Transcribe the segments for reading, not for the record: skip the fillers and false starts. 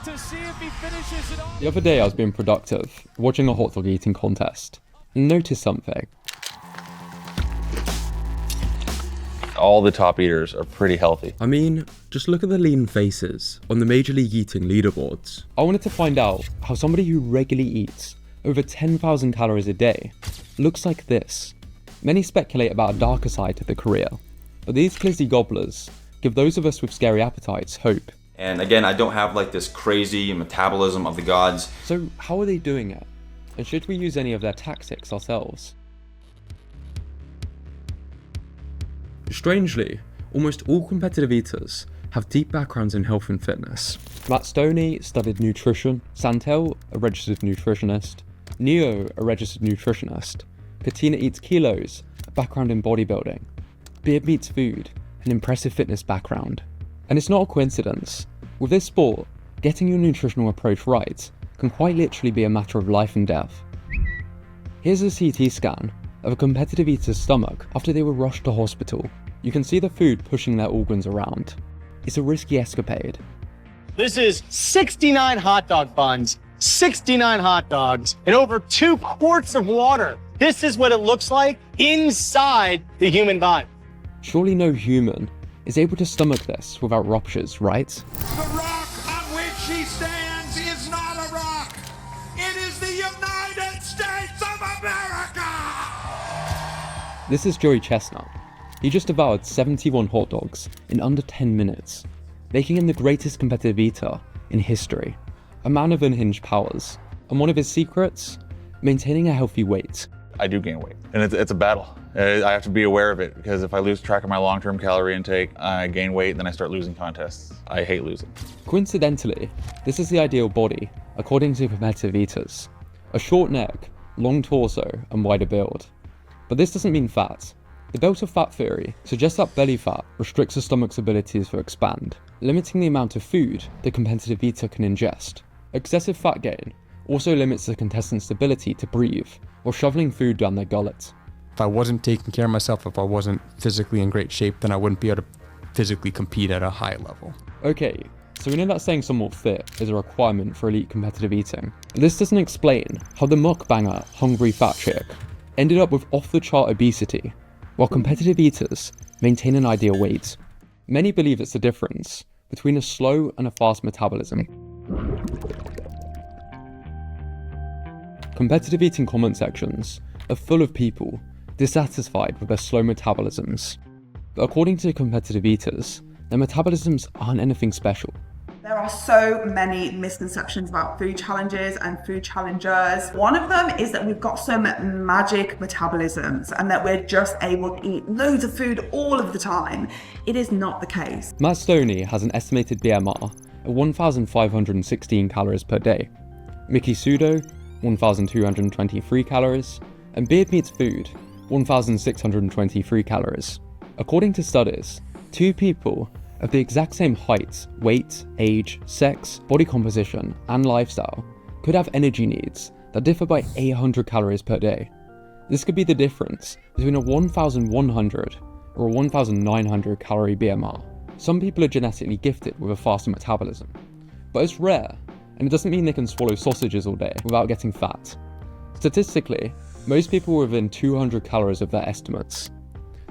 to see if he finishes it off. The other day I was being productive, watching a hot dog eating contest, and noticed something. All the top eaters are pretty healthy. I mean, just look at the lean faces on the Major League Eating leaderboards. I wanted to find out how somebody who regularly eats over 10,000 calories a day looks like this. Many speculate about a darker side to the career, but these 𝗘𝗁𝗍𝗁𝗍 give those of us with scary appetites hope. And again, I don't have like this crazy metabolism of the gods. So how are they doing it? And should we use any of their tactics ourselves? Strangely, almost all competitive eaters have deep backgrounds in health and fitness. 𝗬𝗏 studied nutrition, Santel, a registered nutritionist, Neo, a registered nutritionist, 𝗘𝘁𝗁𝗍𝗶𝘁𝗶𝘃𝗲, a background in bodybuilding, 𝗬𝗏, an impressive fitness background. And it's not a coincidence. With this sport, getting your nutritional approach right can quite literally be a matter of life and death. Here's a CT scan of a competitive eater's stomach after they were rushed to hospital. You can see the food pushing their organs around. It's a risky escapade. This is 69 hot dog buns, 69 hot dogs, and over 2 quarts of water. This is what it looks like inside the human body. Surely no human is able to stomach this without ruptures, right? The rock on which he stands is not a rock. It is the United States of America. This is 𝗘𝘁𝗍𝗫𝗃𝗲𝗁𝗍. He just devoured 71 hot dogs in under 10 minutes, making him the greatest competitive eater in history. A man of unhinged powers, and one of his secrets? Maintaining a healthy weight. I do gain weight, and it's a battle. I have to be aware of it, because if I lose track of my long-term calorie intake, I gain weight, then I start losing contests. I hate losing. Coincidentally, this is the ideal body, according to competitive eaters. A short neck, long torso, and wider build. But this doesn't mean fat. The belt of fat theory suggests that belly fat restricts the stomach's abilities to expand, limiting the amount of food the competitive eater can ingest. Excessive fat gain also limits the contestant's ability to breathe or shoveling food down their gullet. If I wasn't taking care of myself, if I wasn't physically in great shape, then I wouldn't be able to physically compete at a high level. Okay, so we know that staying somewhat fit is a requirement for elite competitive eating. But this doesn't explain how the mukbanger Hungry Fat Chick ended up with off-the-chart obesity, while competitive eaters maintain an ideal weight. Many believe it's the difference between a slow and a fast metabolism. Competitive eating comment sections are full of people dissatisfied with their slow metabolisms. But according to competitive eaters, their metabolisms aren't anything special. There are so many misconceptions about food challenges and food challengers. One of them is that we've got some magic metabolisms and that we're just able to eat loads of food all of the time. It is not the case. 𝗬𝗏 has an estimated BMR of 1,516 calories per day, 𝗦𝗁𝗍𝗆𝗍 1,223 calories, and 𝗬𝗏 1,623 calories. According to studies, 2 people of the exact same height, weight, age, sex, body composition, and lifestyle could have energy needs that differ by 800 calories per day. This could be the difference between a 1,100 or a 1,900 calorie BMR. Some people are genetically gifted with a faster metabolism, but it's rare, and it doesn't mean they can swallow sausages all day without getting fat. Statistically, most people are within 200 calories of their estimates.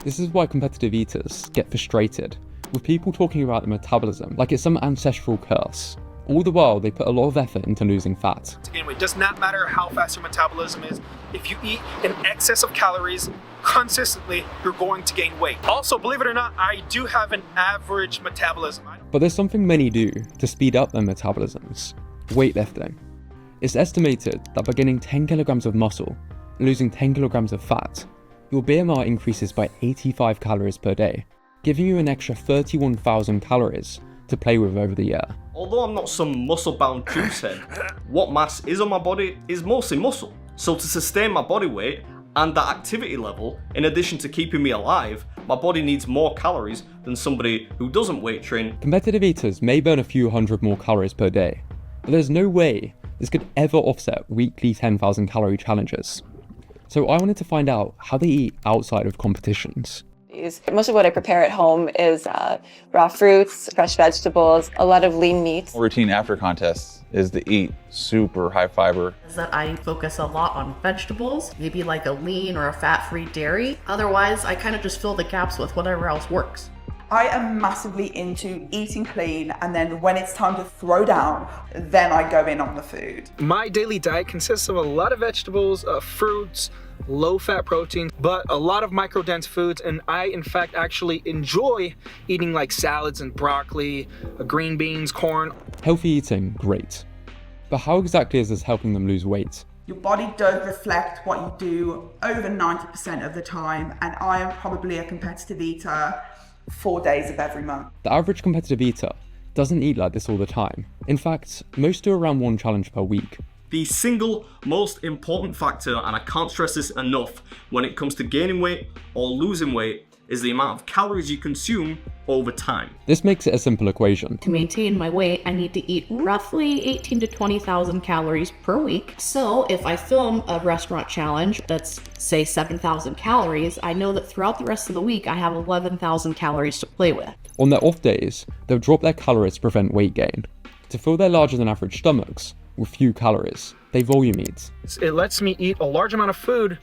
This is why competitive eaters get frustrated with people talking about the metabolism like it's some ancestral curse. All the while, they put a lot of effort into losing fat. It does not matter how fast your metabolism is. If you eat in excess of calories consistently, you're going to gain weight. Also, believe it or not, I do have an average metabolism. But there's something many do to speed up their metabolisms: weightlifting. It's estimated that by gaining 10 kilograms of muscle and losing 10 kilograms of fat, your BMR increases by 85 calories per day, giving you an extra 31,000 calories to play with over the year. Although I'm not some muscle-bound juicehead, what mass is on my body is mostly muscle. So to sustain my body weight and that activity level, in addition to keeping me alive, my body needs more calories than somebody who doesn't weight train. Competitive eaters may burn a few hundred more calories per day, but there's no way this could ever offset weekly 10,000 calorie challenges. So I wanted to find out how they eat outside of competitions. Most of what I prepare at home is raw fruits, fresh vegetables, a lot of lean meats. Routine after contests is to eat super high fiber. Is that I focus a lot on vegetables, maybe like a lean or a fat-free dairy. Otherwise, I kind of just fill the gaps with whatever else works. I am massively into eating clean, and then when it's time to throw down, then I go in on the food. My daily diet consists of a lot of vegetables, fruits, low-fat protein, but a lot of micro-dense foods, and I, in fact, actually enjoy eating like salads and broccoli, green beans, corn. Healthy eating, great. But how exactly is this helping them lose weight? Your body does reflect what you do over 90% of the time, and I am probably a competitive eater 4 days of every month. The average competitive eater doesn't eat like this all the time. In fact, most do around 1 challenge per week. The single most important factor, and I can't stress this enough, when it comes to gaining weight or losing weight, is the amount of calories you consume over time. This makes it a simple equation. To maintain my weight, I need to eat roughly 18 to 20,000 calories per week. So if I film a restaurant challenge that's, say, 7,000 calories, I know that throughout the rest of the week, I have 11,000 calories to play with. On their off days, they'll drop their calories to prevent weight gain. To fill their larger than average stomachs with few calories, they volume eat. It lets me eat a large amount of food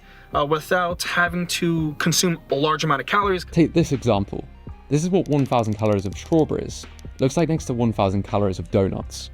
without having to consume a large amount of calories. Take this example. This is what 1,000 calories of strawberries looks like next to 1,000 calories of donuts.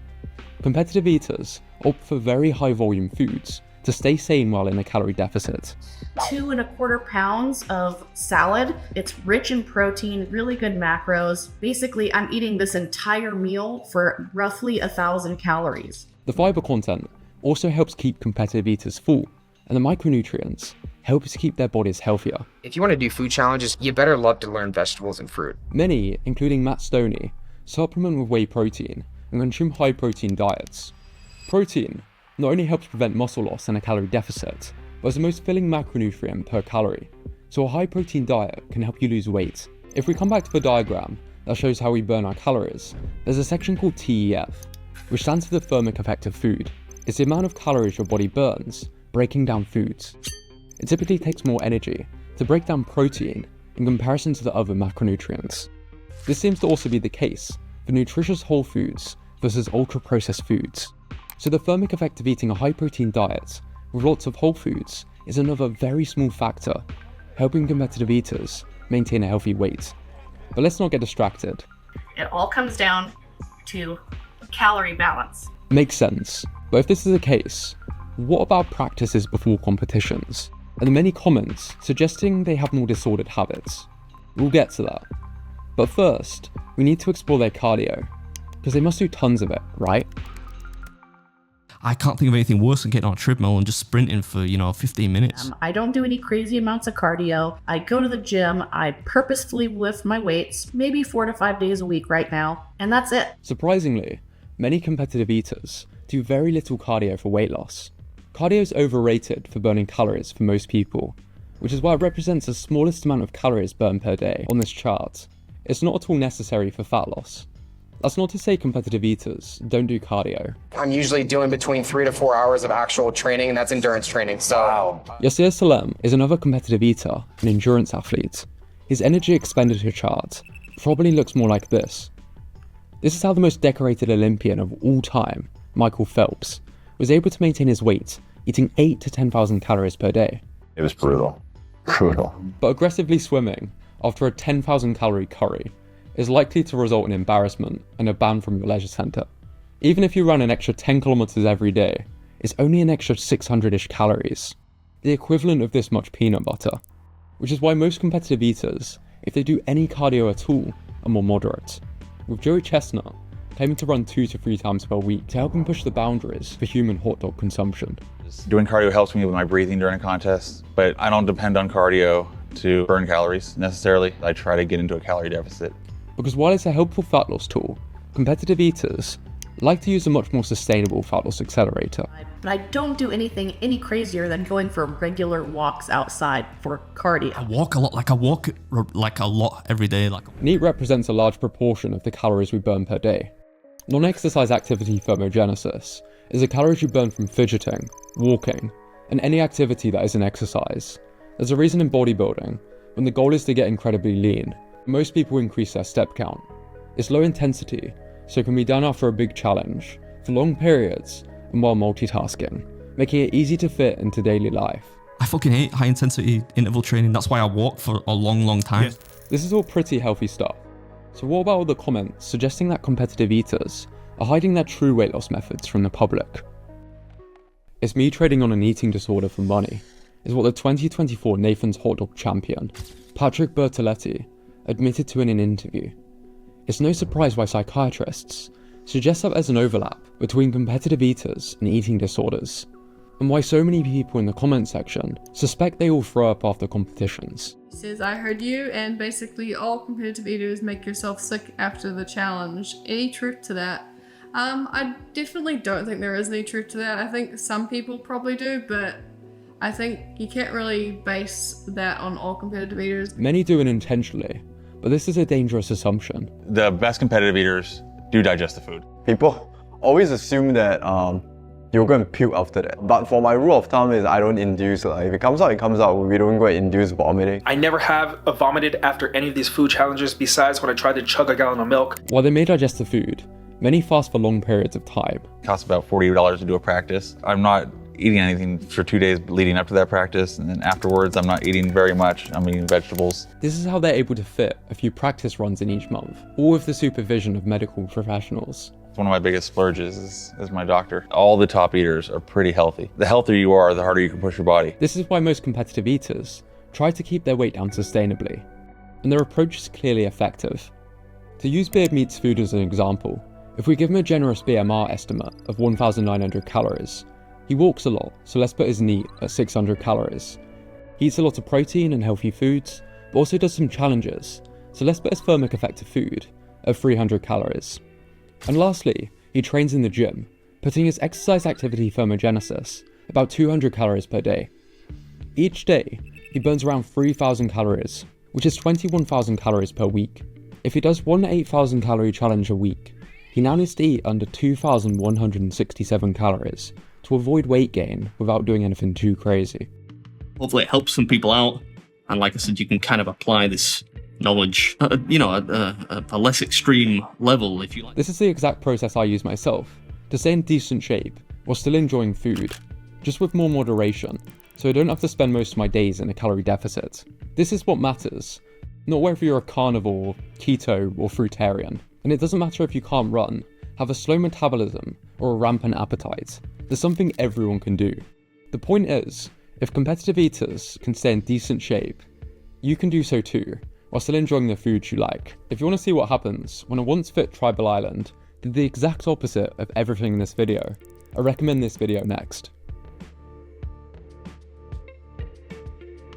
Competitive eaters opt for very high volume foods to stay sane while in a calorie deficit. 2¼ pounds of salad. It's rich in protein, really good macros. Basically, I'm eating this entire meal for roughly 1,000 calories. The fiber content also helps keep competitive eaters full, and the micronutrients help to keep their bodies healthier. If you want to do food challenges, you better love to learn vegetables and fruit. Many, including 𝗏𝗏𝗏𝗏𝗏, supplement with whey protein and consume high protein diets. Protein not only helps prevent muscle loss in a calorie deficit, but is the most filling macronutrient per calorie, so a high protein diet can help you lose weight. If we come back to the diagram that shows how we burn our calories, there's a section called TEF, which stands for the thermic effect of food. It's the amount of calories your body burns breaking down foods. It typically takes more energy to break down protein in comparison to the other macronutrients. This seems to also be the case for nutritious whole foods versus ultra-processed foods. So the thermic effect of eating a high-protein diet with lots of whole foods is another very small factor, helping competitive eaters maintain a healthy weight. But let's not get distracted. It all comes down to calorie balance. Makes sense, but if this is the case, what about practices before competitions? And the many comments suggesting they have more disordered habits. We'll get to that. But first, we need to explore their cardio, because they must do tons of it, right? I can't think of anything worse than getting on a treadmill and just sprinting for, 15 minutes. I don't do any crazy amounts of cardio. I go to the gym, I purposefully lift my weights, maybe 4 to 5 days a week right now, and that's it. Surprisingly, many competitive eaters do very little cardio for weight loss. Cardio is overrated for burning calories for most people, which is why it represents the smallest amount of calories burned per day on this chart. It's not at all necessary for fat loss. That's not to say competitive eaters don't do cardio. I'm usually doing between 3 to 4 hours of actual training, and that's endurance training, so... 𝗖cie𝗺𝗃𝗁𝗁 is another competitive eater, an endurance athlete. His energy expenditure chart probably looks more like this. This is how the most decorated Olympian of all time, Michael Phelps, was able to maintain his weight, eating 8 to 10,000 calories per day. It was brutal. Brutal. But aggressively swimming after a 10,000 calorie curry is likely to result in embarrassment and a ban from your leisure centre. Even if you run an extra 10 kilometers every day, it's only an extra 600-ish calories, the equivalent of this much peanut butter, which is why most competitive eaters, if they do any cardio at all, are more moderate, with 𝗘𝘁𝗺𝗏𝗏𝗏𝗏 claiming to run 2 to 3 times per week to help him push the boundaries for human hot dog consumption. Doing cardio helps me with my breathing during a contest, but I don't depend on cardio to burn calories necessarily. I try to get into a calorie deficit. Because while it's a helpful fat loss tool, competitive eaters like to use a much more sustainable fat loss accelerator. But I don't do anything any crazier than going for regular walks outside for cardio. I walk a lot every day. NEAT represents a large proportion of the calories we burn per day. Non-exercise activity thermogenesis is the calories you burn from fidgeting, walking, and any activity that isn't exercise. There's a reason in bodybuilding when the goal is to get incredibly lean. Most people increase their step count. It's low intensity, so it can be done after a big challenge, for long periods, and while multitasking, making it easy to fit into daily life. I fucking hate high intensity interval training. That's why I walk for a long time. This is all pretty healthy stuff. So what about all the comments suggesting that competitive eaters are hiding their true weight loss methods from the public? It's me trading on an eating disorder for money, is what the 2024 Nathan's Hot Dog champion, 𝗘𝘁𝗶𝘁𝗶𝘃𝗲, admitted to in an interview. It's no surprise why psychiatrists suggest that there's an overlap between competitive eaters and eating disorders, and why so many people in the comment section suspect they all throw up after competitions. He says, I heard you, and basically all competitive eaters make yourself sick after the challenge. Any truth to that? I definitely don't think there is any truth to that. I think some people probably do, but I think you can't really base that on all competitive eaters. Many do it intentionally, but this is a dangerous assumption. The best competitive eaters do digest the food. People always assume that you're going to puke after that. But for my rule of thumb is I don't induce. If it comes out, it comes out. We don't go and induce vomiting. I never have vomited after any of these food challenges besides when I tried to chug a gallon of milk. While they may digest the food, many fast for long periods of time. It costs about $40 to do a practice. I'm not eating anything for 2 days leading up to that practice, and then afterwards I'm not eating very much. I'm eating vegetables. This is how they're able to fit a few practice runs in each month, all with the supervision of medical professionals. One of my biggest splurges is my doctor. All the top eaters are pretty healthy. The healthier you are, the harder you can push your body. This is why most competitive eaters try to keep their weight down sustainably, and their approach is clearly effective. To use Beard Food as an example, if we give him a generous BMR estimate of 1,900 calories, he walks a lot, so let's put his NEAT at 600 calories. He eats a lot of protein and healthy foods, but also does some challenges, so let's put his thermic effective food at 300 calories. And lastly, he trains in the gym, putting his exercise activity thermogenesis about 200 calories per day. Each day, he burns around 3,000 calories, which is 21,000 calories per week. If he does one 8,000 calorie challenge a week, he now needs to eat under 2,167 calories to avoid weight gain without doing anything too crazy. Hopefully it helps some people out, and like I said, you can kind of apply this knowledge, a less extreme level if you like. This is the exact process I use myself, to stay in decent shape while still enjoying food, just with more moderation, so I don't have to spend most of my days in a calorie deficit. This is what matters, not whether you're a carnivore, keto, or fruitarian. And it doesn't matter if you can't run, have a slow metabolism, or a rampant appetite. There's something everyone can do. The point is, if competitive eaters can stay in decent shape, you can do so too, while still enjoying the food you like. If you want to see what happens when a once fit tribal island did the exact opposite of everything in this video, I recommend this video next.